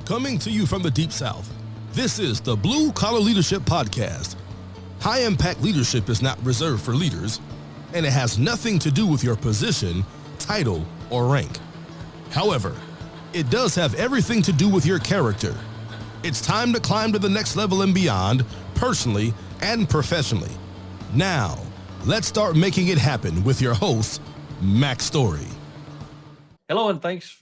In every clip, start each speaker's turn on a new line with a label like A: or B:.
A: Coming to you from the Deep South, this is the Blue Collar Leadership Podcast. High-impact leadership is not reserved for leaders, and it has nothing to do with your position, title, or rank. However, it does have everything to do with your character. It's time to climb to the next level and beyond, personally and professionally. Now, let's start making it happen with your host, Mack Story.
B: Hello, and thanks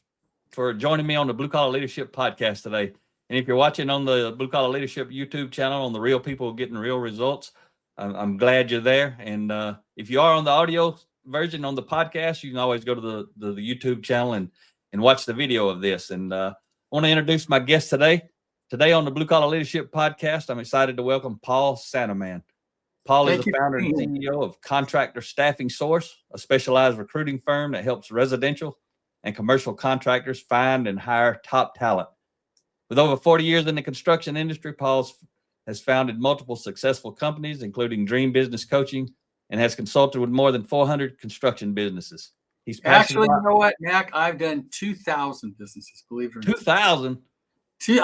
B: for joining me on the Blue Collar Leadership Podcast today. And if you're watching on the Blue Collar Leadership YouTube channel on the Real People Getting Real Results, I'm glad you're there. And if you are on the audio version on the podcast, you can always go to the YouTube channel and watch the video of this. And I want to introduce my guest today. Today on the Blue Collar Leadership Podcast, I'm excited to welcome Paul Sanneman. Paul is the founder and CEO of Contractor Staffing Source, a specialized recruiting firm that helps residential and commercial contractors find and hire top talent. With over 40 years in the construction industry, Paul has founded multiple successful companies, including Dream Business Coaching, and has consulted with more than 400 construction businesses. He's
C: actually, you know what, Mac? I've done 2,000 businesses, believe it or not.
B: 2,000?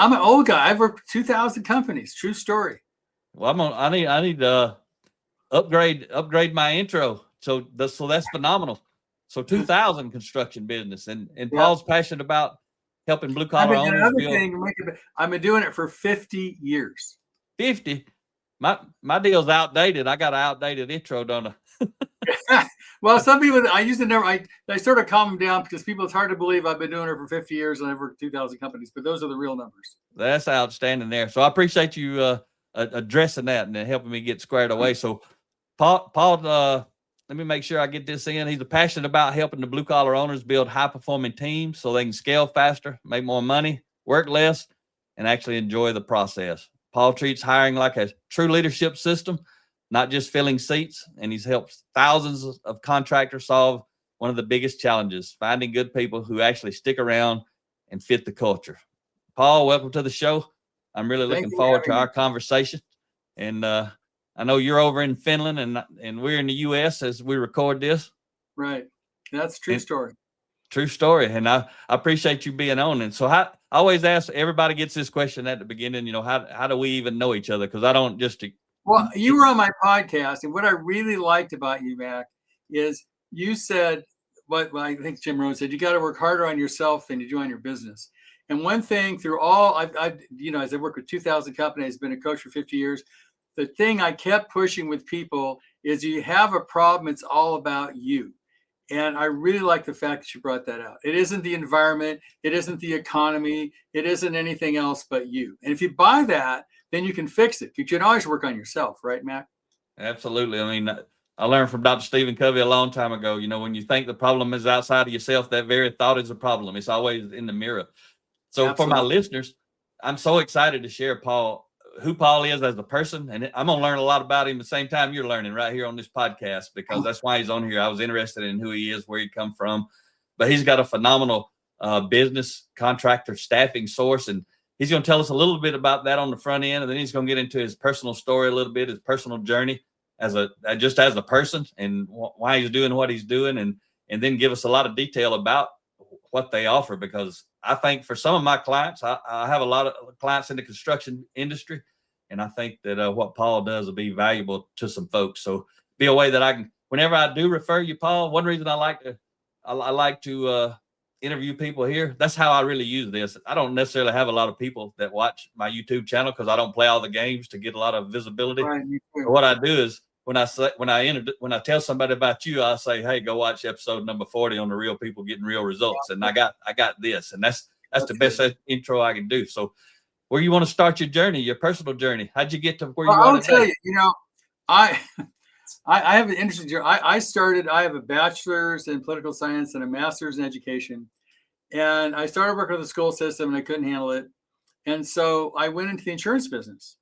C: I'm an old guy. I've worked 2,000 companies. True story.
B: Well, I need to upgrade my intro. So that's phenomenal. So 2,000 construction business, and Paul's passionate about helping blue collar owners build.
C: I've been doing it for 50 years.
B: 50? My deal's outdated. I got an outdated intro, don't I?
C: Well, some people, I used to never, I sort of calm them down because it's hard to believe I've been doing it for 50 years and I've worked 2,000 companies, but those are the real numbers.
B: That's outstanding there. So I appreciate you addressing that and helping me get squared away. So Paul, let me make sure I get this in. He's passionate about helping the blue collar owners build high performing teams so they can scale faster, make more money, work less, and actually enjoy the process. Paul treats hiring like a true leadership system, not just filling seats, and he's helped thousands of contractors solve one of the biggest challenges, finding good people who actually stick around and fit the culture. Paul, welcome to the show. I'm really looking forward to our conversation. And I know you're over in Finland and we're in the U.S. as we record this.
C: Right. That's a true story.
B: True story. And I appreciate you being on. And so I always ask, everybody gets this question at the beginning, how do we even know each other? Because I don't just...
C: Well, you were on my podcast, and what I really liked about you, Mac, is you said, what I think Jim Rohn said, you got to work harder on yourself than you do on your business. And one thing through all, as I work with 2,000 companies, been a coach for 50 years, the thing I kept pushing with people is you have a problem, it's all about you. And I really like the fact that you brought that out. It isn't the environment, it isn't the economy, it isn't anything else but you. And if you buy that, then you can fix it. You can always work on yourself, right, Mac?
B: Absolutely. I mean, I learned from Dr. Stephen Covey a long time ago, when you think the problem is outside of yourself, that very thought is a problem. It's always in the mirror. So Absolutely. For my listeners, I'm so excited to share who Paul is as a person. And I'm going to learn a lot about him at the same time you're learning right here on this podcast, because that's why he's on here. I was interested in who he is, where he come from, but he's got a phenomenal business, Contractor Staffing Source. And he's going to tell us a little bit about that on the front end. And then he's going to get into his personal story a little bit, his personal journey as a person and why he's doing what he's doing. And then give us a lot of detail about what they offer, because I think for some of my clients, I have a lot of clients in the construction industry, and I think that what Paul does will be valuable to some folks. So be a way that I can, whenever I do refer you, Paul, one reason I like to interview people here, that's how I really use this. I don't necessarily have a lot of people that watch my YouTube channel because I don't play all the games to get a lot of visibility. Right, but what I do is when I tell somebody about you, I say, hey, go watch episode number 40 on the Real People Getting Real Results. And I got this, and that's the best intro I can do. So where you want to start your journey, your personal journey? How'd you get to where you are?
C: I'll tell you, I have an interesting journey. I have a bachelor's in political science and a master's in education. And I started working with the school system and I couldn't handle it. And so I went into the insurance business.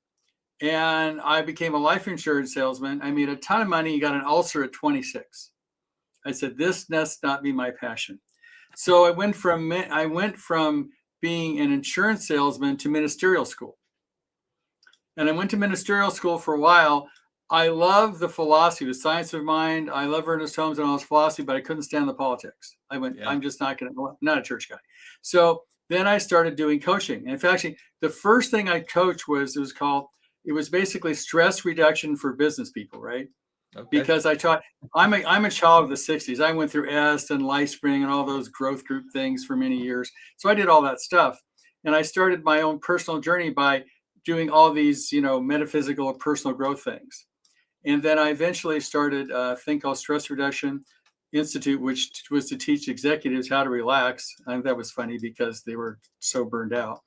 C: And I became a life insurance salesman. I made a ton of money, got an ulcer at 26. I said, this must not be my passion. So I went from being an insurance salesman to ministerial school. And I went to ministerial school for a while. I love the philosophy, the science of mind. I love Ernest Holmes and all his philosophy, but I couldn't stand the politics. I'm just not a church guy. So then I started doing coaching. And in fact, actually, the first thing I coached it was basically stress reduction for business people, right?
B: Okay.
C: Because I'm a child of the 60s. I went through EST and LifeSpring and all those growth group things for many years. So I did all that stuff. And I started my own personal journey by doing all these, metaphysical or personal growth things. And then I eventually started a thing called Stress Reduction Institute, which was to teach executives how to relax. I think that was funny because they were so burned out.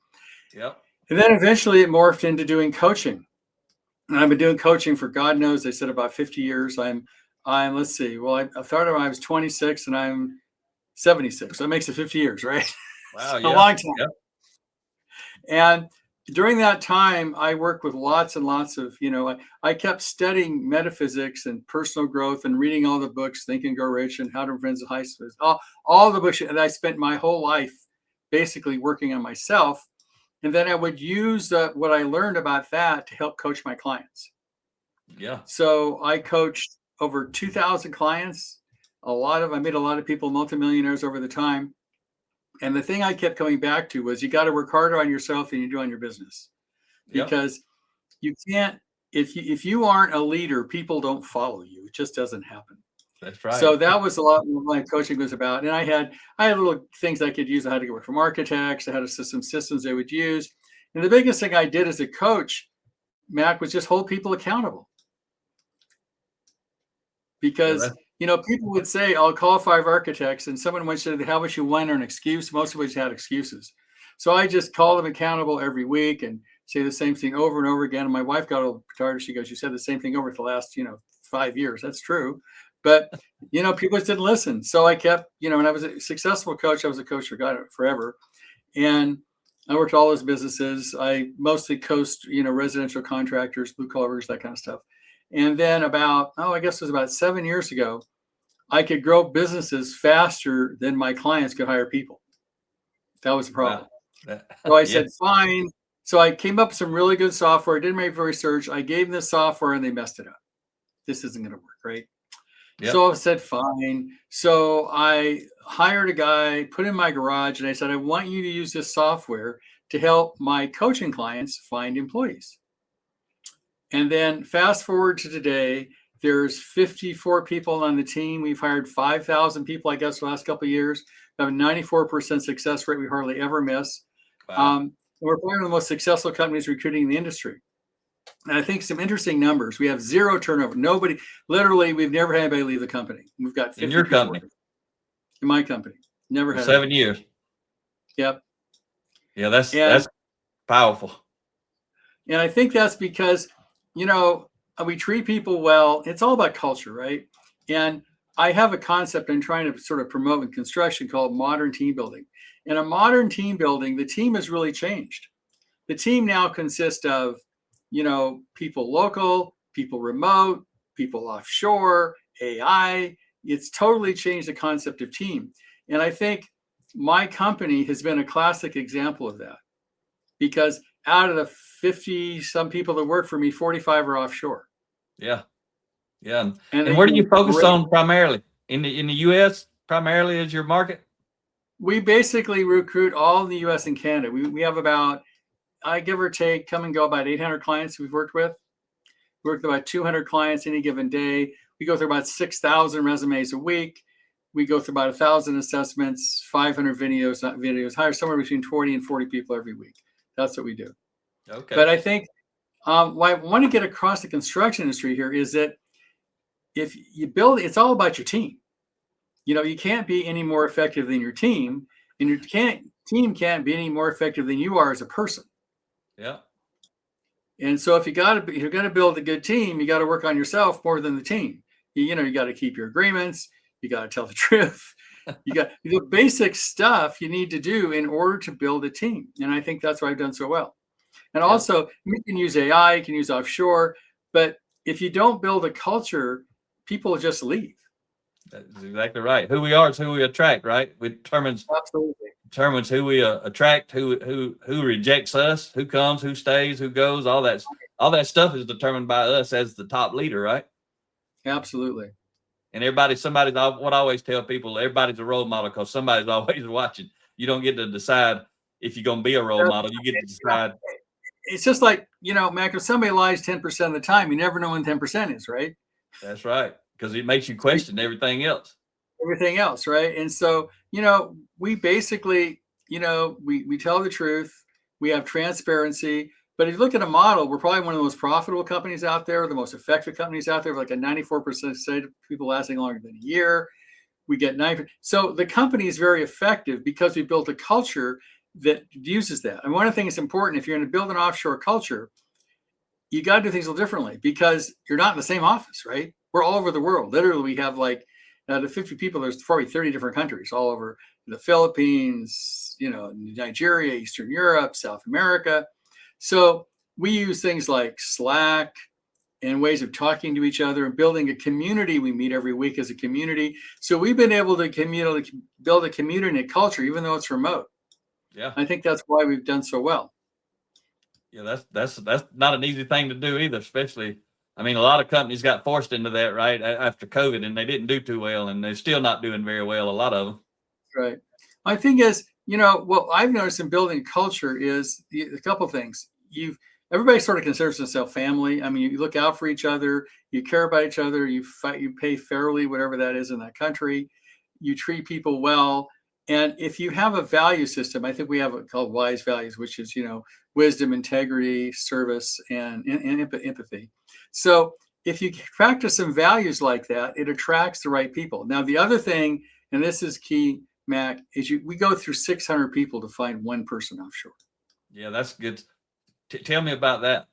B: Yep.
C: And then eventually it morphed into doing coaching. And I've been doing coaching for God knows, they said about 50 years. Let's see. Well, I started when I was 26 and I'm 76. So that makes it 50 years, right?
B: Wow.
C: A long time. Yep. And during that time, I worked with lots and lots of, I kept studying metaphysics and personal growth and reading all the books, Think and Grow Rich and How to Influence the High School, all the books. And I spent my whole life basically working on myself. And then I would use what I learned about that to help coach my clients.
B: Yeah.
C: So I coached over 2,000 clients. I made a lot of people multimillionaires over the time. And the thing I kept coming back to was you got to work harder on yourself than you do on your business. Because you can't, if you aren't a leader, people don't follow you. It just doesn't happen.
B: That's right.
C: So that was a lot of what my coaching was about. And I had little things I could use. I had to work from architects. I had systems they would use. And the biggest thing I did as a coach, Mac, was just hold people accountable. Because, people would say, I'll call 5 architects, and someone would say, how much you want or an excuse? Most of which had excuses. So I just call them accountable every week and say the same thing over and over again. And my wife got a little tired. She goes, you said the same thing over the last, 5 years. That's true. But, people just didn't listen. So I kept, and I was a successful coach. I was a coach for God forever. And I worked all those businesses. I mostly coached, residential contractors, blue collars, that kind of stuff. And then I guess it was about 7 years ago, I could grow businesses faster than my clients could hire people. That was the problem. Wow. So I said, fine. So I came up with some really good software. I did my research. I gave them the software and they messed it up. This isn't going to work, right? Yep. So I said, fine. So I hired a guy, put in my garage, and I said, I want you to use this software to help my coaching clients find employees. And then fast forward to today, there's 54 people on the team. We've hired 5,000 people, I guess, the last couple of years. We have a 94% success rate we hardly ever miss. Wow. We're one of the most successful companies recruiting in the industry. And I think some interesting numbers. We have 0 turnover. We've never had anybody leave the company. We've got 50
B: in your company.
C: In my company. Never had
B: 7 years.
C: Yep.
B: Yeah, that's powerful.
C: And I think that's because, we treat people well. It's all about culture, right? And I have a concept I'm trying to sort of promote in construction called modern team building. In a modern team building, the team has really changed. The team now consists of, people local, people remote, people offshore, AI. It's totally changed the concept of team. And I think my company has been a classic example of that, because out of the 50 some people that work for me, 45 are offshore.
B: Yeah. Yeah. And where do you focus on primarily? In the US primarily is your market?
C: We basically recruit all in the US and Canada. We have about, I give or take, come and go, about 800 clients we've worked with. We work with about 200 clients any given day. We go through about 6,000 resumes a week. We go through about 1,000 assessments, 500 videos, hire somewhere between 20 and 40 people every week. That's what we do. Okay. But I think what I want to get across the construction industry here is that if you build, it's all about your team. You can't be any more effective than your team, and your team can't be any more effective than you are as a person.
B: Yeah.
C: And so if you're going to build a good team, you got to work on yourself more than the team. You got to keep your agreements. You got to tell the truth. You got the basic stuff you need to do in order to build a team. And I think that's what I've done so well. And also, you can use AI, you can use offshore, but if you don't build a culture, people just leave.
B: That's exactly right. Who we are is who we attract, right? It determines who we attract, who rejects us, who comes, who stays, who goes. All that stuff is determined by us as the top leader, right?
C: Absolutely.
B: And what I always tell people, everybody's a role model because somebody's always watching. You don't get to decide if you're going to be a role model. You get to decide.
C: It's just like, Mac, if somebody lies 10% of the time, you never know when 10% is, right?
B: That's right. Because it makes you question everything else.
C: Right? And so, we basically, we tell the truth. We have transparency. But if you look at a model, we're probably one of the most profitable companies out there, the most effective companies out there, like a 94% say people lasting longer than a year. We get 9%. So the company is very effective because we built a culture that uses that. And one of the things that's important, if you're going to build an offshore culture, you got to do things a little differently because you're not in the same office, right? We're all over the world. Literally, we have like the 50 people, there's probably 30 different countries all over the Philippines, Nigeria, Eastern Europe, South America. So we use things like Slack and ways of talking to each other and building a community. We meet every week as a community. So we've been able to build a community and a culture, even though it's remote.
B: Yeah.
C: I think that's why we've done so well.
B: Yeah, that's not an easy thing to do either, especially, a lot of companies got forced into that right after COVID and they didn't do too well and they're still not doing very well, a lot of them.
C: Right. My thing is, what I've noticed in building culture is a couple of things. Everybody sort of considers themselves family. You look out for each other, you care about each other, you fight, you pay fairly, whatever that is in that country, you treat people well. And if you have a value system, I think we have it called WISE values, which is, wisdom, integrity, service, and empathy. So if you practice some values like that, it attracts the right people. Now, the other thing, and this is key, Mac, is we go through 600 people to find one person offshore.
B: Yeah, that's good. Tell me about that.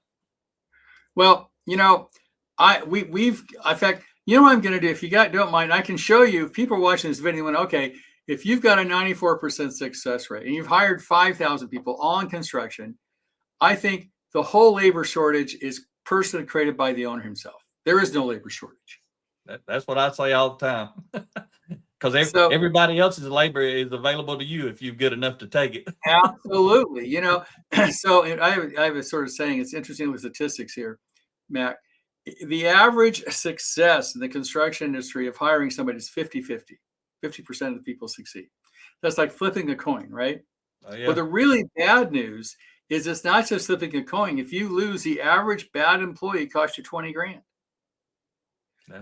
C: Well, in fact, what I'm going to do, if you don't mind, I can show you, if people are watching this video, okay, if you've got a 94% success rate and you've hired 5,000 people all in construction, I think the whole labor shortage is personally created by the owner himself. There is no labor shortage.
B: That's what I say all the time. Because everybody else's labor is available to you if you're good enough to take it.
C: Absolutely. So I have a sort of saying, it's interesting with statistics here, Mac. The average success in the construction industry of hiring somebody is 50-50. 50% of the people succeed. That's like flipping a coin, right?
B: Oh, yeah.
C: But the really bad news is it's not just flipping a coin. If you lose, the average bad employee costs you $20,000.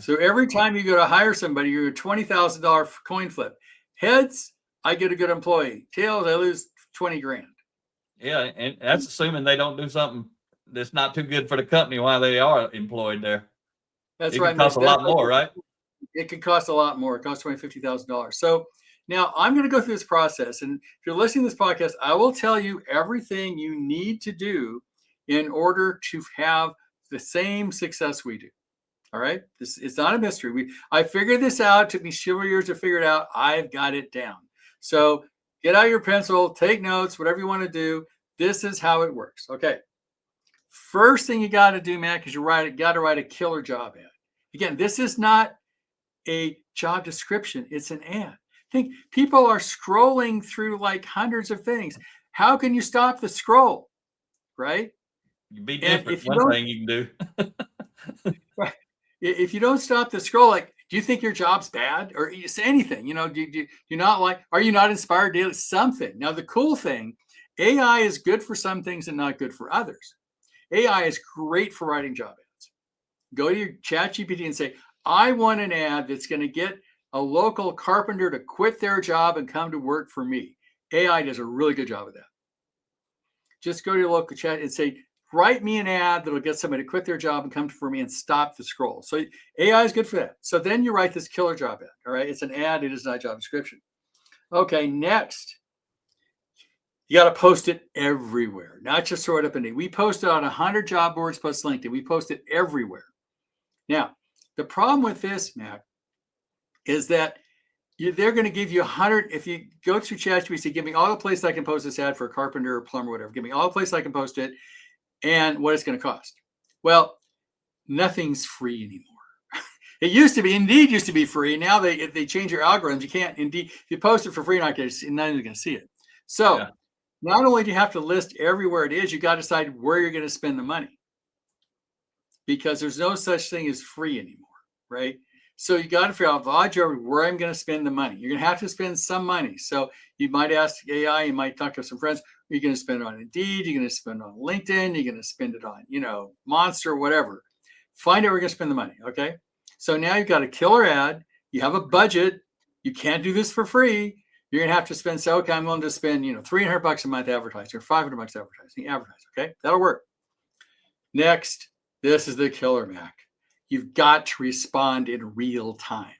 C: So every time you go to hire somebody, you're a $20,000 coin flip. Heads, I get a good employee. Tails, I lose $20,000.
B: Yeah, and that's assuming they don't do something that's not too good for the company while they are employed there.
C: That's right.
B: It costs a lot more, right?
C: It could cost a lot more. It costs $20,000, $50,000. So now I'm going to go through this process. And if you're listening to this podcast, I will tell you everything you need to do in order to have the same success we do. All right. It's not a mystery. I figured this out. It took me several years to figure it out. I've got it down. So get out your pencil, take notes, whatever you want to do. This is how it works. Okay. First thing you got to do, Matt, is you got to write a killer job ad. Again, this is not a job description. It's an ad. Think people are scrolling through like hundreds of things. How can you stop the scroll? Right?
B: You be different. One thing you can do.
C: Right. If you don't stop the scroll, like, do you think your job's bad or you say anything? Do you not like, are you not inspired daily? Something. Now, the cool thing, AI is good for some things and not good for others. AI is great for writing job ads. Go to your ChatGPT and say, I want an ad that's going to get a local carpenter to quit their job and come to work for me. AI does a really good job of that. Just go to your local chat and say, write me an ad that'll get somebody to quit their job and come for me and stop the scroll. So AI is good for that. So then you write this killer job ad. All right. It's an ad. It is not a job description. Okay. Next, you got to post it everywhere, not just throw it up in it. We post it on 100 job boards plus LinkedIn. We post it everywhere. Now, the problem with this, Mac, is that they're going to give you 100. If you go through ChatGPT, say, give me all the places I can post this ad for a carpenter or plumber, whatever. Give me all the places I can post it and what it's going to cost. Well, nothing's free anymore. It used to be, Indeed used to be free. Now they change your algorithms. You can't, Indeed, if you post it for free, not going to see it. So not only do you have to list everywhere it is, you got to decide where you're going to spend the money, because there's no such thing as free anymore, right? So you got to figure out where I'm going to spend the money. You're going to have to spend some money. So you might ask AI, you might talk to some friends, are you going to spend it on Indeed? You're going to spend it on LinkedIn? You're going to spend it on, Monster, whatever. Find out where you're going to spend the money. Okay. So now you've got a killer ad. You have a budget. You can't do this for free. You're going to have to spend, say, okay, I'm willing to spend, $300 a month advertising or $500 advertising. Advertise. Okay. That'll work. Next, this is the killer, Mac. You've got to respond in real time.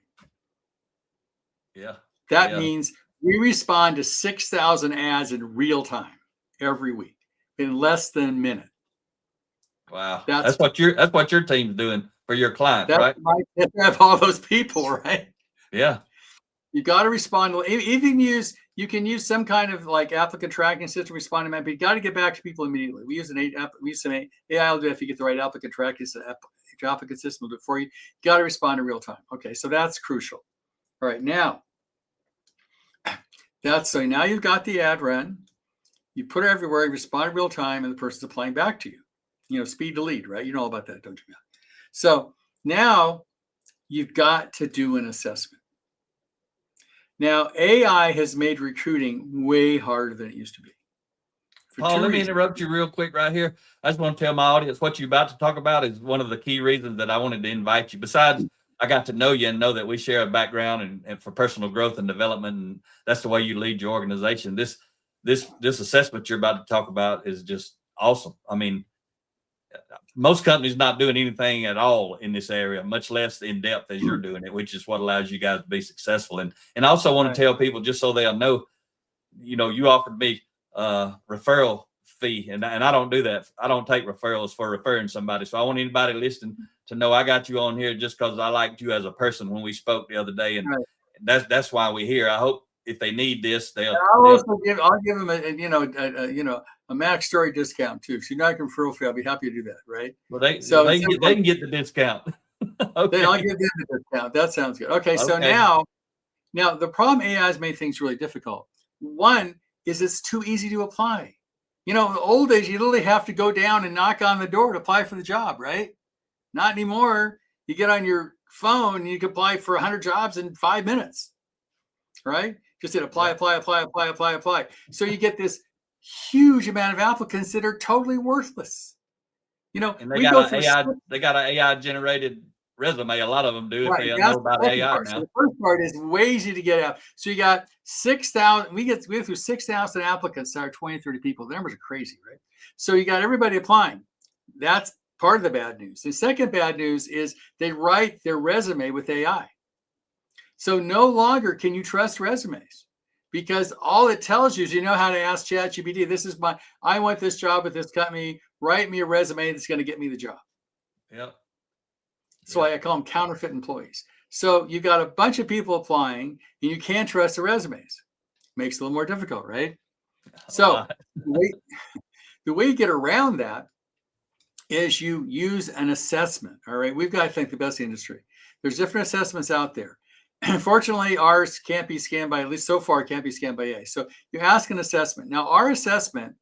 B: Yeah.
C: That means we respond to 6,000 ads in real time every week in less than a minute.
B: Wow. That's what your team's doing for your clients, right?
C: You have all those people, right?
B: Yeah.
C: You got to respond. You can use some kind of like applicant tracking system responding, but you got to get back to people immediately. We use some AI will do it if you get the right applicant tracking applicant system will do it for you. You got to respond in real time. Okay, so that's crucial. All right, now now you've got the ad run. You put it everywhere. You respond in real time, and the person's applying back to you. Speed to lead, right? You know all about that, don't you? So now you've got to do an assessment. Now, AI has made recruiting way harder than it used to be.
B: Paul, let me interrupt you real quick right here. I just want to tell my audience what you're about to talk about is one of the key reasons that I wanted to invite you. Besides, I got to know you and know that we share a background and for personal growth and development, and that's the way you lead your organization. This assessment you're about to talk about is just awesome. I mean, most companies not doing anything at all in this area, much less in depth as you're doing it, which is what allows you guys to be successful. And I also want to tell people, just so they'll know, you offered me a referral fee, and I don't do that. I don't take referrals for referring somebody. So I want anybody listening to know I got you on here just because I liked you as a person when we spoke the other day, and that's why we're here. I hope if they need this,
C: I'll give them a Mack Story discount too. If you're not going referral fee, I'll be happy to do that, right?
B: Well, they can get the discount. Okay.
C: I'll give them the discount. That sounds good. Okay, so now the problem AI has made things really difficult. One is it's too easy to apply. In the old days, you literally have to go down and knock on the door to apply for the job, right? Not anymore. You get on your phone and you can apply for 100 jobs in 5 minutes, right? Just hit apply. So you get this huge amount of applicants that are totally worthless.
B: And they got an AI generated resume. A lot of them do if they know about AI now.
C: So the first part is way easy to get out. So you got 6,000. We get through 6,000 applicants that are 20, 30 people. The numbers are crazy, right? So you got everybody applying. That's part of the bad news. The second bad news is they write their resume with AI. So no longer can you trust resumes because all it tells you is how to ask ChatGPT. I want this job at this company. Write me a resume that's going to get me the job.
B: Yep.
C: So I call them counterfeit employees. So you've got a bunch of people applying and you can't trust the resumes. Makes it a little more difficult, right? So the way you get around that is you use an assessment. All right. We've got, I think, the best industry. There's different assessments out there. Unfortunately, ours can't be scanned by, at least so far, can't be scanned by AI. So you ask an assessment. Now, our assessment,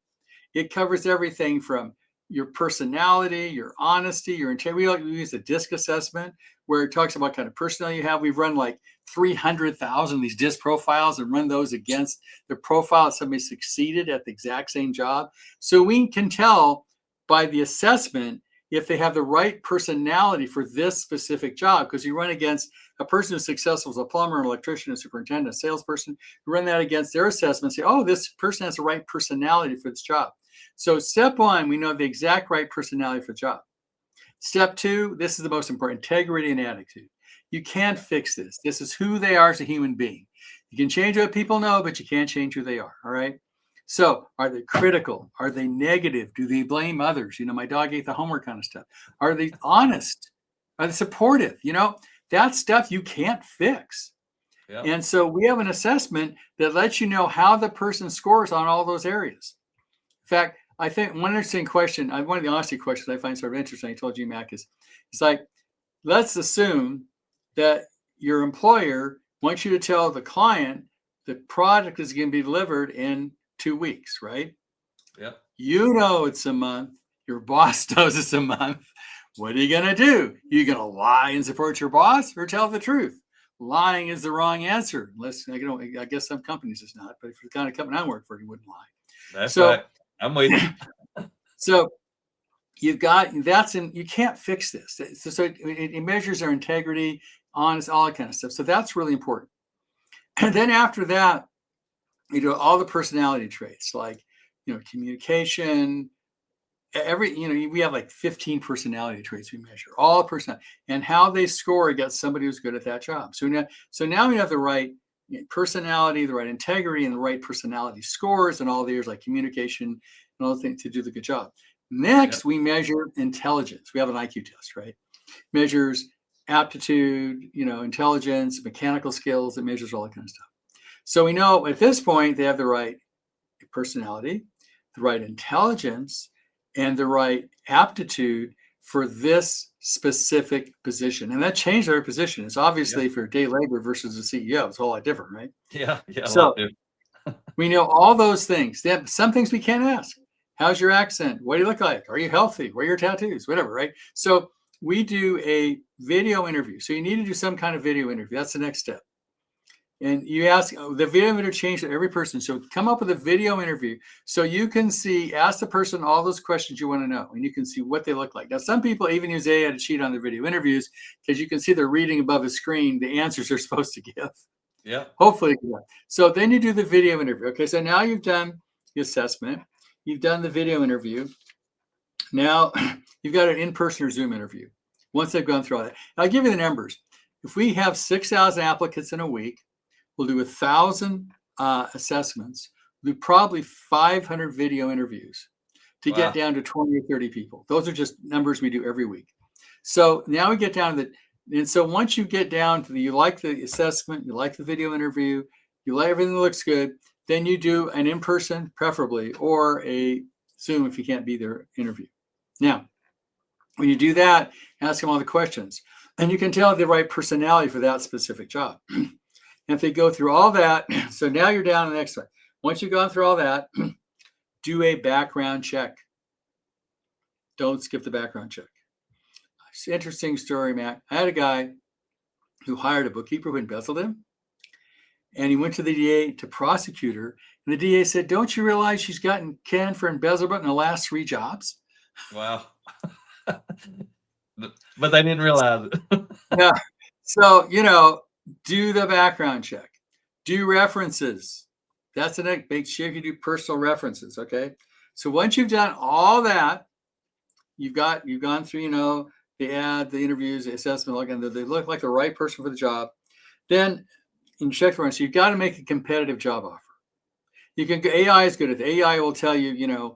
C: it covers everything from your personality, your honesty, your integrity. We use a DISC assessment where it talks about what kind of personality you have. We've run like 300,000 these DISC profiles and run those against the profile of somebody succeeded at the exact same job. So we can tell by the assessment if they have the right personality for this specific job, because you run against a person who's successful as a plumber, an electrician, a superintendent, a salesperson. You run that against their assessment, say, oh, this person has the right personality for this job. So step one, we know the exact right personality for the job. Step two, this is the most important, integrity and attitude. You can't fix this. This is who they are as a human being. You can change what people know, but you can't change who they are, all right? So are they critical? Are they negative? Do they blame others? My dog ate the homework kind of stuff. Are they honest? Are they supportive? That stuff you can't fix. Yep. And so we have an assessment that lets you know how the person scores on all those areas. In fact, I think one interesting question, one of the honesty questions I find sort of interesting, I told you, Mac, is it's like, let's assume that your employer wants you to tell the client the product is going to be delivered in 2 weeks, right?
B: Yep.
C: It's a month. Your boss knows it's a month. What are you going to do? You going to lie and support your boss or tell the truth? Lying is the wrong answer. Unless, I guess some companies it's not, but if the kind of company I work for, you wouldn't lie.
B: That's right. I'm with you.
C: So you can't fix this. So it measures our integrity, honest, all that kind of stuff. So that's really important. And then after that, you do all the personality traits like, communication, we have like 15 personality traits we measure, all personality, and how they score against somebody who's good at that job. So now we have the right personality, the right integrity, and the right personality scores, and all the areas like communication and all the things to do the good job. Next, we measure intelligence. We have an IQ test, right? Measures aptitude, intelligence, mechanical skills. It measures all that kind of stuff. So we know at this point they have the right personality, the right intelligence, and the right aptitude for this specific position. And that changed their position. It's obviously for day labor versus a CEO. It's a whole lot different, right?
B: Yeah.
C: So we know all those things. Some things we can't ask. How's your accent? What do you look like? Are you healthy? What are your tattoos? Whatever, right? So we do a video interview. So you need to do some kind of video interview. That's the next step. And you ask, the video interview changes for every person. So come up with a video interview so you can ask the person all those questions you want to know, and you can see what they look like. Now, some people even use AI to cheat on their video interviews because you can see they're reading above a screen the answers they're supposed to give.
B: Yeah.
C: Hopefully. Yeah. So then you do the video interview. Okay. So now you've done the assessment. You've done the video interview. Now you've got an in-person or Zoom interview. Once they've gone through all that, I'll give you the numbers. If we have 6,000 applicants in a week, we'll do 1,000 assessments. We'll do probably 500 video interviews to get down to 20 or 30 people. Those are just numbers we do every week. So now we get down to and so once you get down to you like the assessment, you like the video interview, you like everything that looks good, then you do an in-person, preferably, or a Zoom if you can't be there interview. Now, when you do that, ask them all the questions, and you can tell the right personality for that specific job. And if they go through all that, so now you're down to the next one. Once you've gone through all that, do a background check. Don't skip the background check. It's an interesting story, Matt. I had a guy who hired a bookkeeper who embezzled him. And he went to the DA to prosecute her. And the DA said, don't you realize she's gotten canned for embezzlement in the last 3 jobs?
B: Wow. But they didn't realize it.
C: Yeah. So, do the background check. Do references. That's the next. Make sure you do personal references. Okay. So once you've done all that, you've gone through, the ad, the interviews, the assessment, and they look like the right person for the job. Then you check for one. So you've got to make a competitive job offer. AI is good at it. AI will tell you,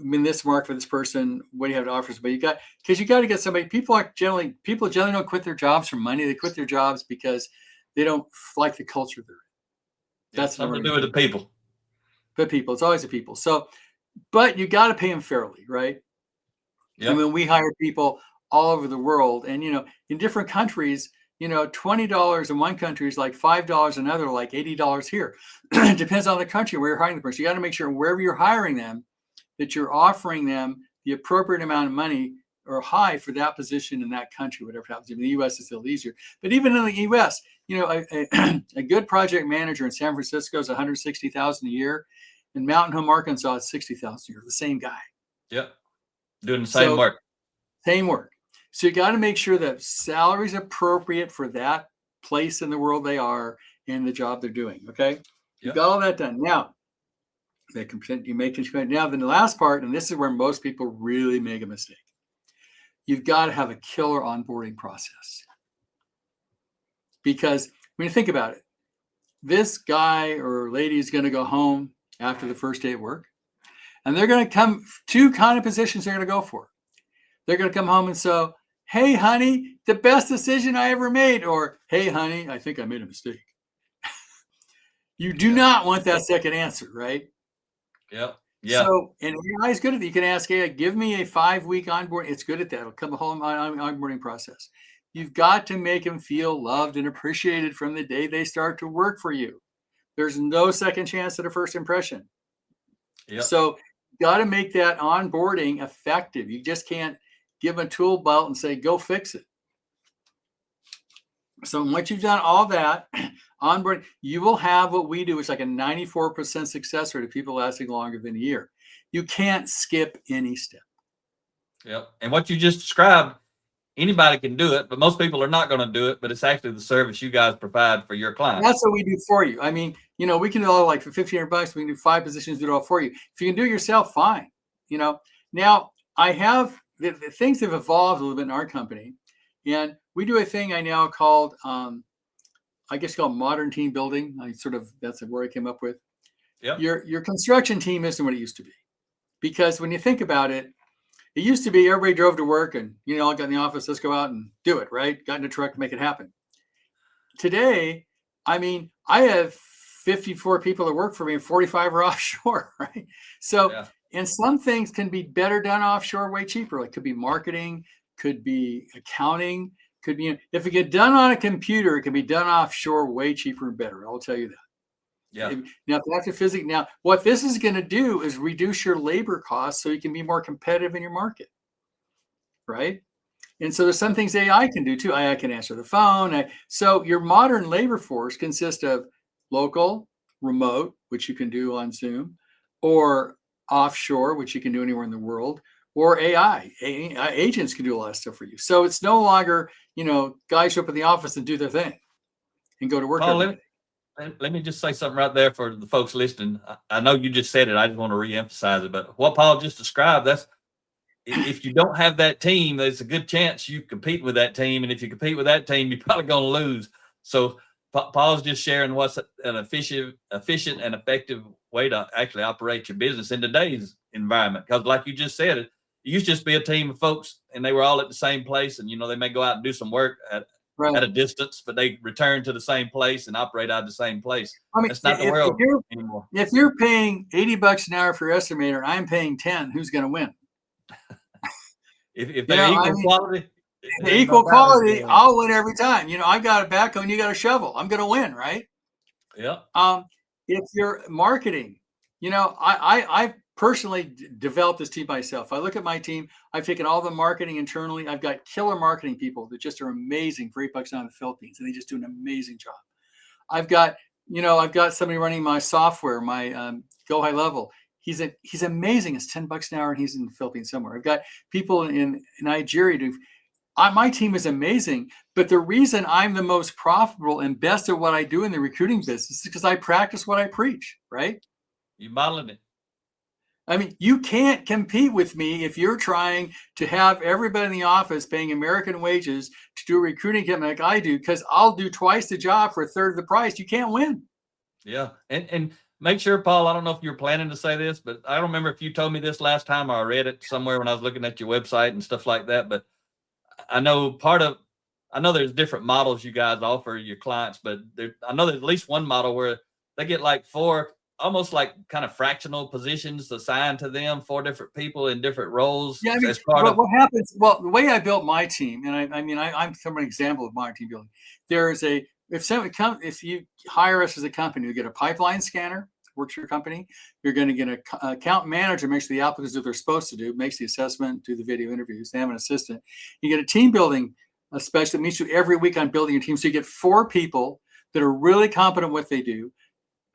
C: in this mark for this person, what do you have to offer? But you got to get somebody. People generally don't quit their jobs for money. They quit their jobs because they don't like the culture they're in. That's
B: something to do with the people.
C: The people. It's always the people. So, but you got to pay them fairly, right?
B: Yeah.
C: I mean, we hire people all over the world, and in different countries, $20 in one country is like $5 in another, like $80 here. It depends on the country where you're hiring the person. You got to make sure wherever you're hiring them, that you're offering them the appropriate amount of money or high for that position in that country, whatever happens. In the U.S., it's a little easier. But even in the U.S., a good project manager in San Francisco is $160,000 a year. In Mountain Home, Arkansas, it's $60,000 a year. The same guy.
B: Yep. Doing the same work.
C: Same work. So you got to make sure that salary is appropriate for that place in the world they are and the job they're doing. Okay. You got all that done. Now, you make it. Now, then the last part, and this is where most people really make a mistake. You've got to have a killer onboarding process. Because when you think about it, this guy or lady is going to go home after the first day at work, and they're going to come, 2 kind of positions they're going to go for. They're going to come home and say, hey, honey, the best decision I ever made. Or, hey, honey, I think I made a mistake. You do not want that second answer, right?
B: Yeah. Yeah.
C: So, and AI is good at it. You can ask AI, give me a 5-week onboarding. It's good at that. It'll come a whole onboarding process. You've got to make them feel loved and appreciated from the day they start to work for you. There's no second chance at a first impression.
B: Yeah.
C: So, got to make that onboarding effective. You just can't give them a tool belt and say, go fix it. So once you've done all that, onboard, you will have what we do, which is like a 94% success rate of people lasting longer than a year. You can't skip any step.
B: Yep. And what you just described, anybody can do it, but most people are not going to do it. But it's actually the service you guys provide for your clients.
C: That's what we do for you. I mean, we can do all, like, for $1,500, we can do 5 positions, do it all for you. If you can do it yourself, fine. Now I have the things have evolved a little bit in our company, and we do a thing I now called, I guess called modern team building. That's the word I came up with.
B: Yep.
C: Your construction team isn't what it used to be, because when you think about it, it used to be everybody drove to work and, all got in the office, let's go out and do it, right? Got in a truck, make it happen. Today, I mean, I have 54 people that work for me and 45 are offshore, right? So, yeah. And some things can be better done offshore, way cheaper. Like, could be marketing, could be accounting, could be, if it get done on a computer, it can be done offshore way cheaper and better. I'll tell you that.
B: Yeah.
C: Now, now, what this is going to do is reduce your labor costs so you can be more competitive in your market, right? And so there's some things AI can do too. AI can answer the phone. So your modern labor force consists of local, remote, which you can do on Zoom, or offshore, which you can do anywhere in the world, or AI. Agents can do a lot of stuff for you. So it's no longer, guys show up in the office and do their thing and go to work.
B: Let me just say something right there for the folks listening. I know you just said it. I just want to reemphasize it. But what Paul just described, that's, if you don't have that team, there's a good chance you compete with that team. And if you compete with that team, you're probably going to lose. So Paul's just sharing what's an efficient and effective way to actually operate your business in today's environment. Because like you just said, it used to just be a team of folks and they were all at the same place. And, they may go out and do some work at a distance, but they return to the same place and operate out of the same place. I mean, that's not the world anymore.
C: If you're paying $80 an hour for your estimator, I'm paying 10, who's going to win?
B: if they're
C: equal quality, I'll win every time. I got a backhoe and you got a shovel. I'm going to win, right?
B: Yeah.
C: If you're marketing, I personally developed this team myself. I look at my team. I've taken all the marketing internally. I've got killer marketing people that just are amazing for $8 out in the Philippines, and they just do an amazing job. I've got somebody running my software, my Go High Level. He's amazing. It's $10 an hour, and he's in the Philippines somewhere. I've got people in Nigeria. My team is amazing, but the reason I'm the most profitable and best at what I do in the recruiting business is because I practice what I preach, right?
B: You modeling it.
C: I mean, you can't compete with me if you're trying to have everybody in the office paying American wages to do a recruiting campaign like I do, because I'll do twice the job for a third of the price. You can't win.
B: Yeah. And make sure, Paul, I don't know if you're planning to say this, but I don't remember if you told me this last time or I read it somewhere when I was looking at your website and stuff like that. But I know there's different models you guys offer your clients, but I know there's at least one model where they get like 4 almost like kind of fractional positions assigned to them, 4 different people in different roles.
C: Yeah, I mean, what happens? Well, the way I built my team, and I'm an example of modern team building. If you hire us as a company, you get a pipeline scanner, works for your company. You're going to get an account manager, makes sure the applicants do what they're supposed to do, makes the assessment, do the video interviews. They have an assistant. You get a team building specialist that meets you every week on building your team. So you get 4 people that are really competent at what they do.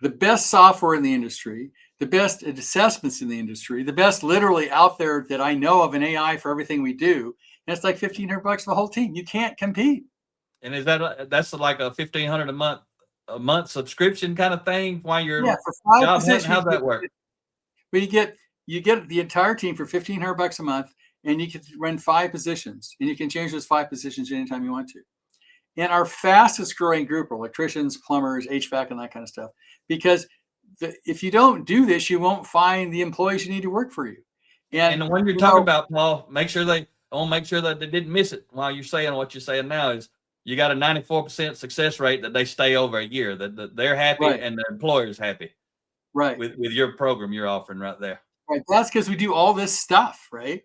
C: The best software in the industry, the best assessments in the industry, the best literally out there that I know of in AI for everything we do. And it's like $1,500 for the whole team. You can't compete.
B: And that's like a $1,500 a month subscription kind of thing while you're
C: for 5 positions?
B: How's that work?
C: Well, you get the entire team for $1,500 a month, and you can run 5 positions, and you can change those 5 positions anytime you want to. And our fastest growing group are electricians, plumbers, HVAC, and that kind of stuff. Because if you don't do this, you won't find the employees you need to work for you.
B: And when you're talking about, Paul, I want to make sure that they didn't miss it while you're saying what you're saying now is you got a 94% success rate that they stay over a year, that they're happy and their employer's happy.
C: Right.
B: With your program you're offering right there.
C: Right. That's because we do all this stuff, right?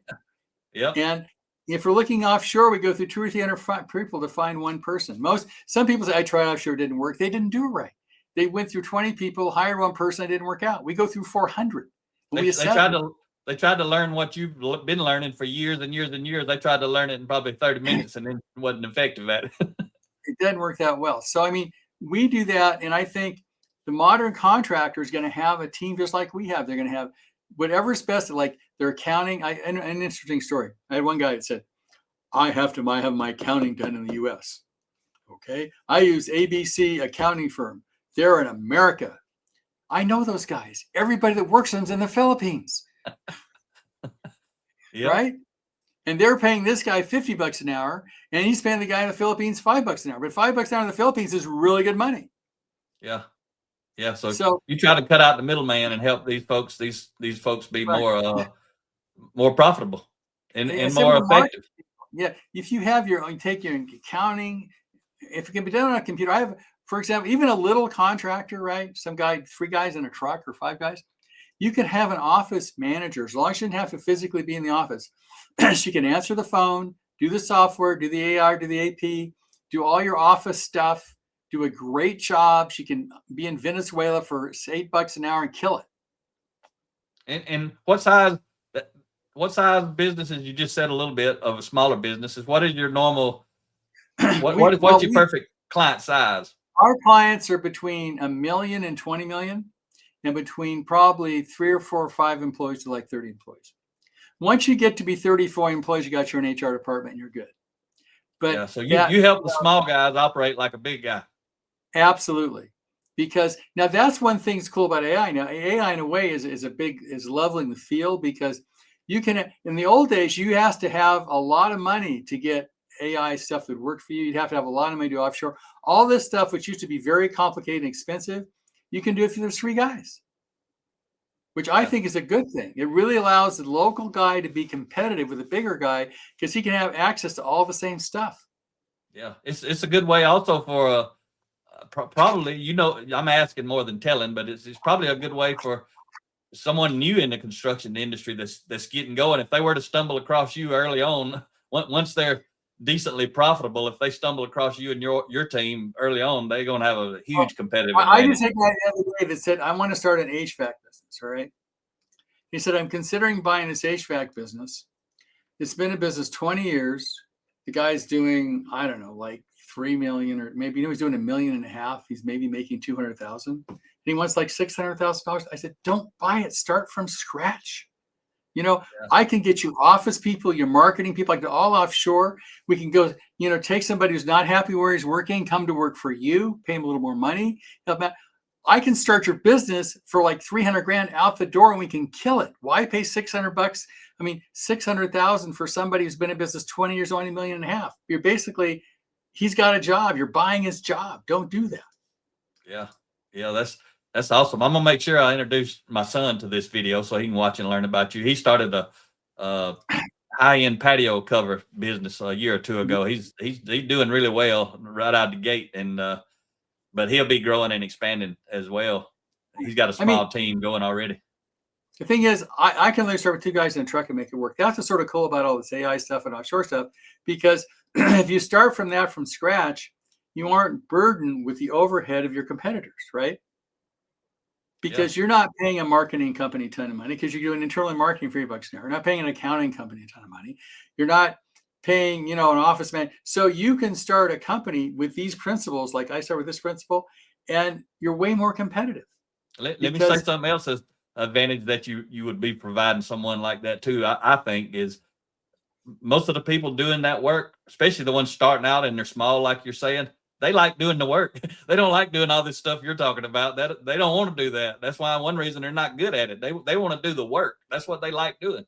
B: Yeah.
C: And if we're looking offshore, we go through 200 or 300 people to find one person. Some people say, I tried offshore, it didn't work. They didn't do it right. They went through 20 people, hired one person, it didn't work out. We go through 400.
B: They tried to they tried to learn what you've been learning for years and years and years. They tried to learn it in probably 30 minutes and then wasn't effective at it.
C: It doesn't work that well. So, I mean, we do that. And I think the modern contractor is going to have a team just like we have. They're going to have whatever's best, like their accounting. An interesting story. I had one guy that said, I have my accounting done in the US. Okay. I use ABC accounting firm. They're in America. I know those guys. Everybody that works for them's in the Philippines.
B: Yep.
C: Right? And they're paying this guy $50 an hour, and he's paying the guy in the Philippines $5 an hour. But $5 an hour in the Philippines is really good money.
B: Yeah. Yeah. So you try to cut out the middleman and help these folks be
C: Right.
B: more profitable and more effective.
C: Yeah. If you have you take your accounting, if it can be done on a computer, I have, for example, even a little contractor, right? Some guy, 3 guys in a truck or 5 guys. You can have an office manager, as long as she doesn't have to physically be in the office. She can answer the phone, do the software, do the AR, do the AP, do all your office stuff, do a great job. She can be in Venezuela for $8 an hour and kill it.
B: And what size businesses? You just said a little bit of a smaller businesses. What is your normal? What's your perfect client size?
C: Our clients are between $1 million and $20 million, and between probably 3 or 4 or 5 employees to like 30 employees. Once you get to be 34 employees, you got your own HR department and you're good. But
B: yeah, so you help the small guys operate like a big guy.
C: Absolutely. Because now that's one thing that's cool about AI. Now AI in a way is leveling the field, because you can, in the old days, you have to have a lot of money to get AI stuff that would work for you. You'd have to have a lot of money to offshore. All this stuff, which used to be very complicated and expensive, you can do if there's 3 guys, which I think is a good thing. It really allows the local guy to be competitive with the bigger guy, because he can have access to all the same stuff.
B: Yeah, it's a good way also for probably, I'm asking more than telling, but it's probably a good way for someone new in the construction industry that's getting going. If they were to stumble across you early on, once they're decently profitable, if they stumble across you and your team early on, they're going to have a huge competitive advantage.
C: I just had a guy the other day that said, I want to start an HVAC business, all right? He said, I'm considering buying this HVAC business. It's been in business 20 years. The guy's doing, I don't know, like 3 million, or maybe he's doing $1.5 million. He's maybe making 200,000. And he wants like $600,000. I said, don't buy it. Start from scratch. I can get you office people, your marketing people, like all offshore. We can go, take somebody who's not happy where he's working, come to work for you, pay him a little more money. I can start your business for like 300 grand out the door, and we can kill it. Why pay $600? I mean, 600,000 for somebody who's been in business 20 years, only $1.5 million. You're basically, he's got a job. You're buying his job. Don't do that.
B: Yeah. That's awesome. I'm gonna make sure I introduce my son to this video so he can watch and learn about you. He started a high-end patio cover business a year or 2 ago. He's doing really well right out the gate, and but he'll be growing and expanding as well. He's got a small team going already.
C: The thing is, I can only start with 2 guys in a truck and make it work. That's what's sort of cool about all this AI stuff and offshore stuff, because if you start from scratch, you aren't burdened with the overhead of your competitors, right? Because you're not paying a marketing company a ton of money, because you're doing internal marketing for $3 an hour. You're not paying an accounting company a ton of money. You're not paying, an office man. So you can start a company with these principles, like I start with this principle, and you're way more competitive.
B: Let me say something else as advantage that you would be providing someone like that too. I think is most of the people doing that work, especially the ones starting out and they're small, like you're saying, they like doing the work. They don't like doing all this stuff you're talking about. That they don't want to do that. That's why one reason they're not good at it. They want to do the work. That's what they like doing.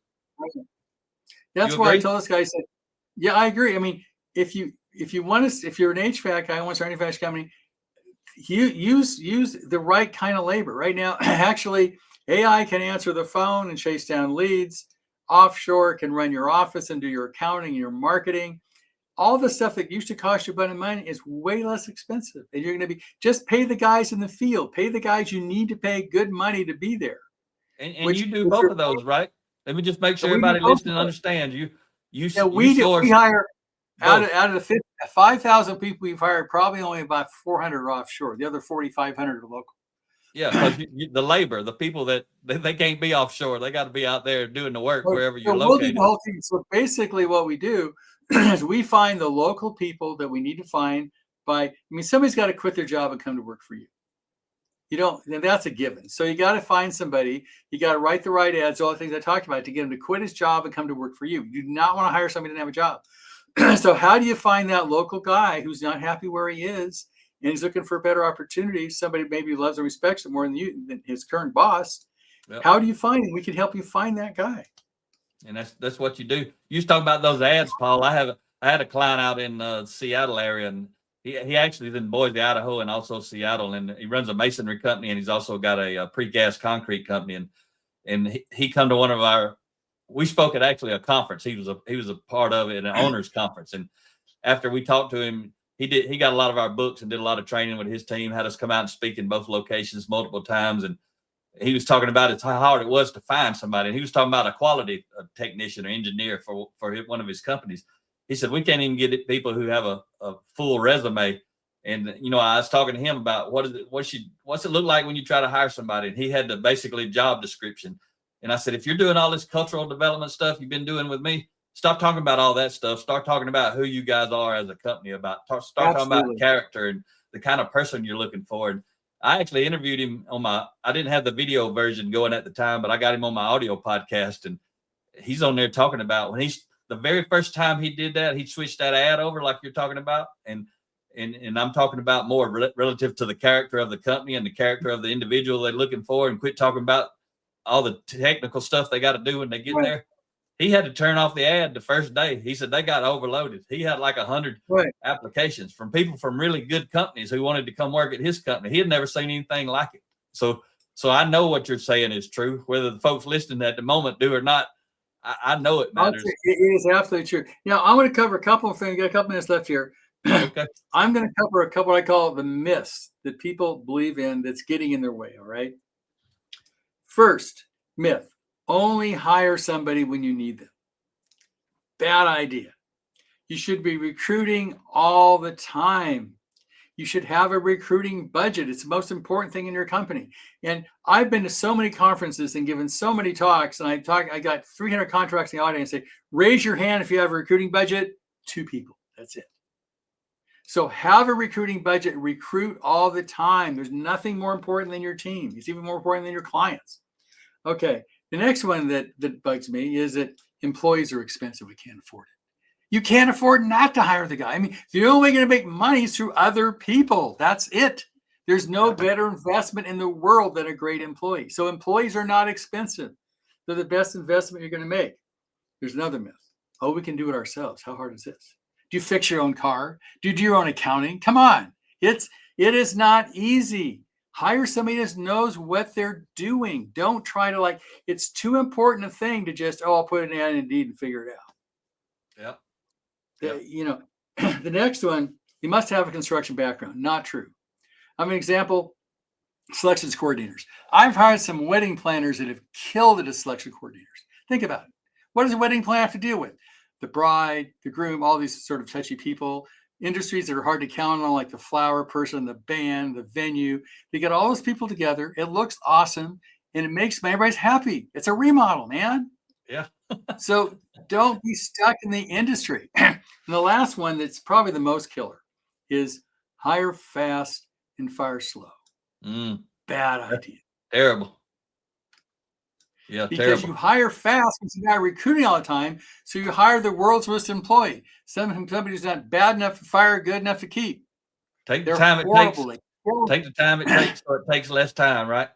C: That's why I told this guy, I said, yeah, I agree. I mean, if you're an HVAC guy, wants to start an HVAC company, use the right kind of labor. Right now, actually, AI can answer the phone and chase down leads. Offshore can run your office and do your accounting and your marketing. All the stuff that used to cost you a bunch of money is way less expensive. And you're going to just pay the guys in the field, pay the guys you need to pay good money to be there.
B: And you do both of those, right? Let me just make sure everybody listening understands you. We
C: hire out of the 5,000 people we've hired, probably only about 400 are offshore. The other 4,500 are local.
B: Yeah, because the labor, the people that they can't be offshore, they got to be out there doing the work wherever you're
C: We'll do
B: located.
C: the whole thing. So basically, what we do is we find the local people that we need to find somebody's got to quit their job and come to work for you. And that's a given. So you got to find somebody, you got to write the right ads, all the things I talked about to get him to quit his job and come to work for you. You do not want to hire somebody who doesn't have a job. So how do you find that local guy who's not happy where he is and he's looking for a better opportunity? Somebody maybe loves and respects him more than his current boss. Yep. How do you find him? We can help you find that guy.
B: And that's what you do. You was talking about those ads, Paul. I had a client out in the Seattle area, and he actually is in Boise, Idaho, and also Seattle, and he runs a masonry company, and he's also got a precast concrete company. And he come to we spoke at actually a conference. He was a part of it, an owners conference. And after we talked to him, he got a lot of our books and did a lot of training with his team, had us come out and speak in both locations multiple times. And he was talking about how hard it was to find somebody. And he was talking about a quality technician or engineer for one of his companies. He said, we can't even get people who have a full resume. And, I was talking to him about what's it look like when you try to hire somebody? And he had the basically job description. And I said, if you're doing all this cultural development stuff you've been doing with me, stop talking about all that stuff. Start talking about who you guys are as a company, start talking about character and the kind of person you're looking for. And I actually interviewed him I didn't have the video version going at the time, but I got him on my audio podcast, and he's on there talking about when the very first time he did that, he switched that ad over like you're talking about. And I'm talking about more relative to the character of the company and the character of the individual they're looking for, and quit talking about all the technical stuff they got to do when they get there. He had to turn off the ad the first day. He said they got overloaded. He had like 100 applications from people from really good companies who wanted to come work at his company. He had never seen anything like it. So I know what you're saying is true. Whether the folks listening at the moment do or not, I know it matters.
C: It is absolutely true. Now, I'm going to cover a couple of things. Got a couple minutes left here.
B: Okay.
C: I'm going to cover a couple I call the myths that people believe in that's getting in their way. All right. First myth: only hire somebody when you need them. Bad idea. You should be recruiting all the time. You should have a recruiting budget. It's the most important thing in your company. And I've been to so many conferences and given so many talks, and I got 300 contracts in the audience say, raise your hand if you have a recruiting budget. 2 people. That's it. So have a recruiting budget, recruit all the time. There's nothing more important than your team. It's even more important than your clients. Okay. The next one that bugs me is that employees are expensive. We can't afford it. You can't afford not to hire the guy. I mean, the only way you're going to make money is through other people. That's it. There's no better investment in the world than a great employee. So employees are not expensive. They're the best investment you're going to make. There's another myth. Oh, we can do it ourselves. How hard is this? Do you fix your own car? Do you do your own accounting? Come on. It is not easy. Hire somebody that knows what they're doing. Don't try to it's too important a thing to just, I'll put it in Indeed and figure it out. The next one, you must have a construction background. Not true. I'm an example, selections coordinators. I've hired some wedding planners that have killed it as selection coordinators. Think about it. What does a wedding planner have to deal with? The bride, the groom, all these sort of touchy people, industries that are hard to count on, like the flower person, the band, the venue. They get all those people together. It looks awesome, and it makes everybody's happy. It's a remodel, man.
B: Yeah.
C: So don't be stuck in the industry. And the last one that's probably the most killer is hire fast and fire slow. Bad idea.
B: Terrible. Yeah,
C: because you hire fast because you got recruiting all the time. So you hire the world's worst employee. Somebody who's not bad enough to fire, good enough to keep.
B: Take the time it takes, so it takes less time, right?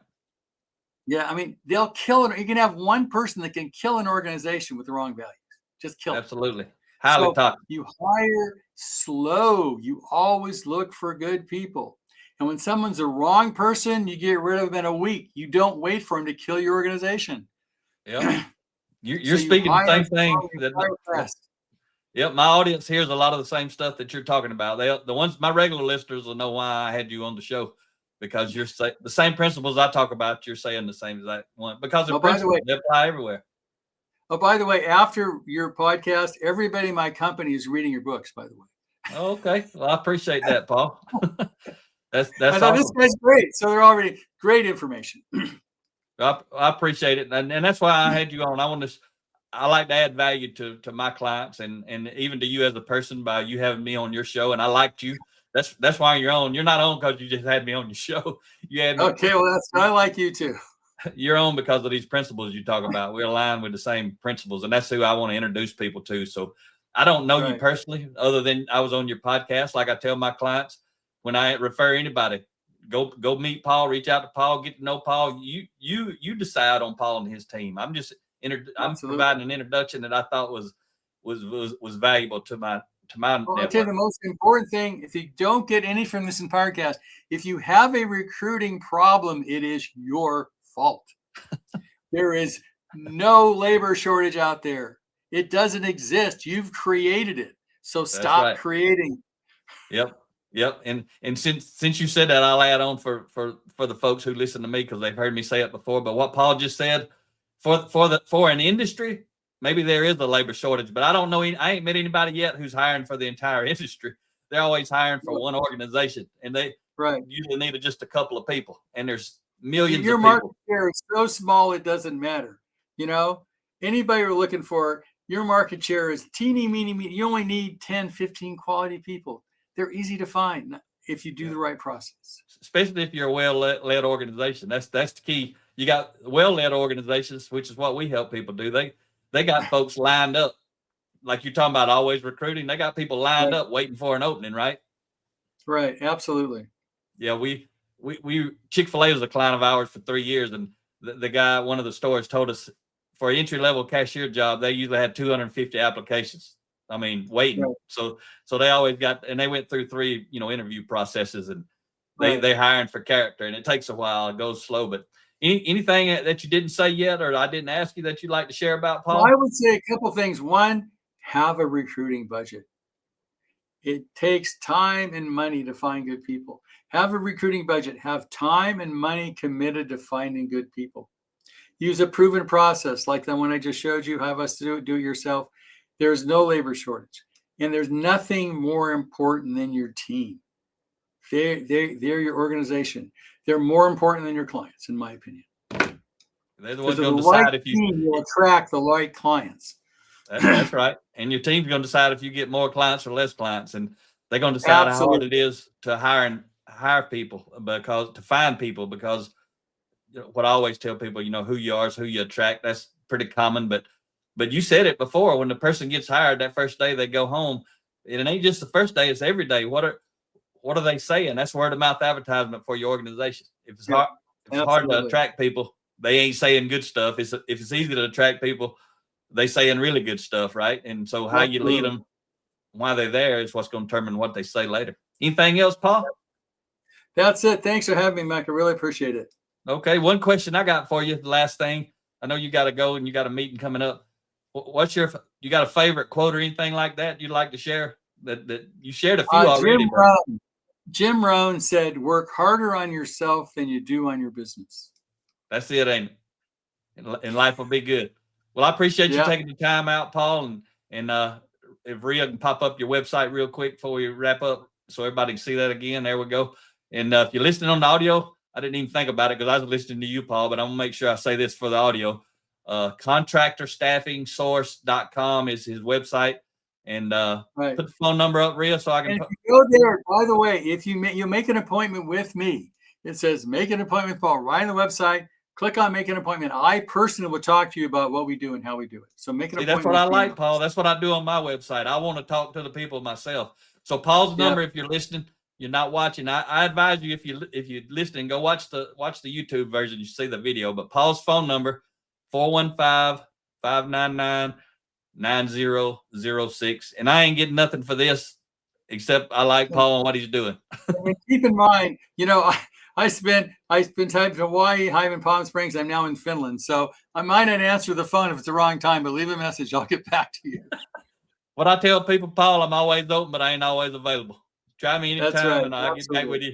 C: Yeah, I mean, they'll kill it. You can have one person that can kill an organization with the wrong values. Just kill it.
B: Absolutely. Highly toxic.
C: You hire slow. You always look for good people. And when someone's the wrong person, you get rid of them in a week. You don't wait for them to kill your organization.
B: Yeah. You're speaking the same thing. Yep. My audience hears a lot of the same stuff that you're talking about. The ones, my regular listeners will know why I had you on the show, because you're the same principles I talk about. You're saying the same exact one, because they apply everywhere.
C: Oh, by the way, after your podcast, everybody in my company is reading your books, by the way.
B: Okay. Well, I appreciate that, Paul. That's
C: I thought
B: awesome.
C: this guy's great. So they're already great information.
B: I appreciate it, and that's why I had you on. I like to add value to my clients and even to you as a person by you having me on your show. And I liked you. That's why you're on. You're not on because you just had me on your show. You had me.
C: Okay, well, I like you too.
B: You're on because of these principles you talk about. We align with the same principles, and that's who I want to introduce people to. So I don't know you personally, other than I was on your podcast. Like I tell my clients, when I refer anybody, go meet Paul, reach out to Paul, get to know Paul. You decide on Paul and his team. I'm just I'm providing an introduction that I thought was valuable to my
C: well, I'll tell you the most important thing. If you don't get any from this in podcast, if you have a recruiting problem, it is your fault. There is no labor shortage out there. It doesn't exist. You've created it. So stop creating.
B: Yep. And since you said that, I'll add on for the folks who listen to me because they've heard me say it before. But what Paul just said, for an industry, maybe there is a labor shortage, but I don't know. I ain't met anybody yet who's hiring for the entire industry. They're always hiring for one organization, and they usually need just a couple of people. And there's millions
C: your
B: of people.
C: Market share is so small it doesn't matter. Anybody you're looking for, your market share is teeny, meeny. You only need 10, 15 quality people. They're easy to find if you do the right process.
B: Especially if you're a well-led organization. That's the key. You got well-led organizations, which is what we help people do. They got folks lined up. Like you're talking about always recruiting. They got people lined up waiting for an opening, right?
C: Right. Absolutely.
B: Yeah, we Chick-fil-A was a client of ours for 3 years, and the guy, one of the stores, told us for an entry-level cashier job, they usually had 250 applications. I mean, waiting. Right. So they always got, and they went through 3, interview processes, and they hiring for character, and it takes a while. It goes slow. But anything that you didn't say yet, or I didn't ask you that you'd like to share about, Paul?
C: Well, I would say a couple of things. One, have a recruiting budget. It takes time and money to find good people. Have a recruiting budget. Have time and money committed to finding good people. Use a proven process like the one I just showed you. Have us do it yourself. There's no labor shortage, and there's nothing more important than your team. They're your organization. They're more important than your clients, in my opinion.
B: They're the ones going to decide if you
C: will attract the right clients.
B: That's right. And your team's going to decide if you get more clients or less clients, and they're going to decide how hard it is to hire people to find people, because what I always tell people, who you are is who you attract. That's pretty common, but you said it before. When the person gets hired, that first day they go home, and it ain't just the first day; it's every day. What are they saying? That's word of mouth advertisement for your organization. If it's hard to attract people, they ain't saying good stuff. If it's easy to attract people, they saying really good stuff, right? And so how you lead them while they're there is what's going to determine what they say later. Anything else, Paul?
C: That's it. Thanks for having me, Mack. I really appreciate it.
B: Okay, one question I got for you. The last thing, I know you got to go and you got a meeting coming up. You got a favorite quote or anything like that you'd like to share? That you shared a few already.
C: Jim Rohn said, "Work harder on yourself than you do on your business."
B: That's it, ain't it? And life will be good. Well, I appreciate you taking the time out, Paul, and if Rhea can pop up your website real quick before we wrap up, so everybody can see that again. There we go. And if you're listening on the audio, I didn't even think about it because I was listening to you, Paul, but I'm gonna make sure I say this for the audio. Contractor Staffing Source.com is his website, and put the phone number up, Rhea, so I can.
C: And if you go there, by the way, if you make an appointment with me, it says make an appointment with Paul right on the website. Click on make an appointment. I personally will talk to you about what we do and how we do it. So make an appointment.
B: That's what I like, Paul. That's what I do on my website. I want to talk to the people myself. So Paul's number, if you're listening, you're not watching, I advise you, if you're listening, go watch the YouTube version. You see the video. But Paul's phone number, 415-599-9006. And I ain't getting nothing for this except I like Paul and what he's doing.
C: And keep in mind, I spent time in Hawaii, I'm in Palm Springs. I'm now in Finland. So I might not answer the phone if it's the wrong time, but leave a message. I'll get back to you.
B: What I tell people, Paul, I'm always open, but I ain't always available. Try me anytime, and I'll get back with you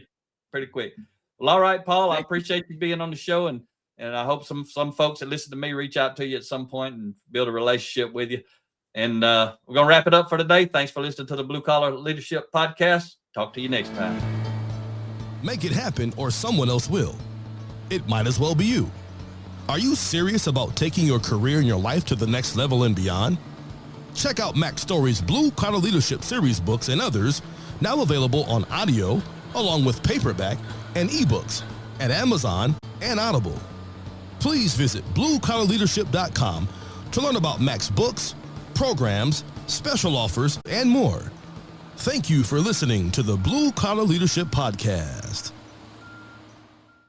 B: pretty quick. Well, all right, Paul, I appreciate you being on the show, and I hope some folks that listen to me reach out to you at some point and build a relationship with you. And we're going to wrap it up for today. Thanks for listening to the Blue Collar Leadership Podcast. Talk to you next time.
A: Make it happen or someone else will. It might as well be you. Are you serious about taking your career and your life to the next level and beyond? Check out Mack Story's Blue Collar Leadership series books and others, now available on audio, along with paperback and ebooks at Amazon and Audible. Please visit bluecollarleadership.com to learn about Mack's books, programs, special offers, and more. Thank you for listening to the Blue Collar Leadership Podcast.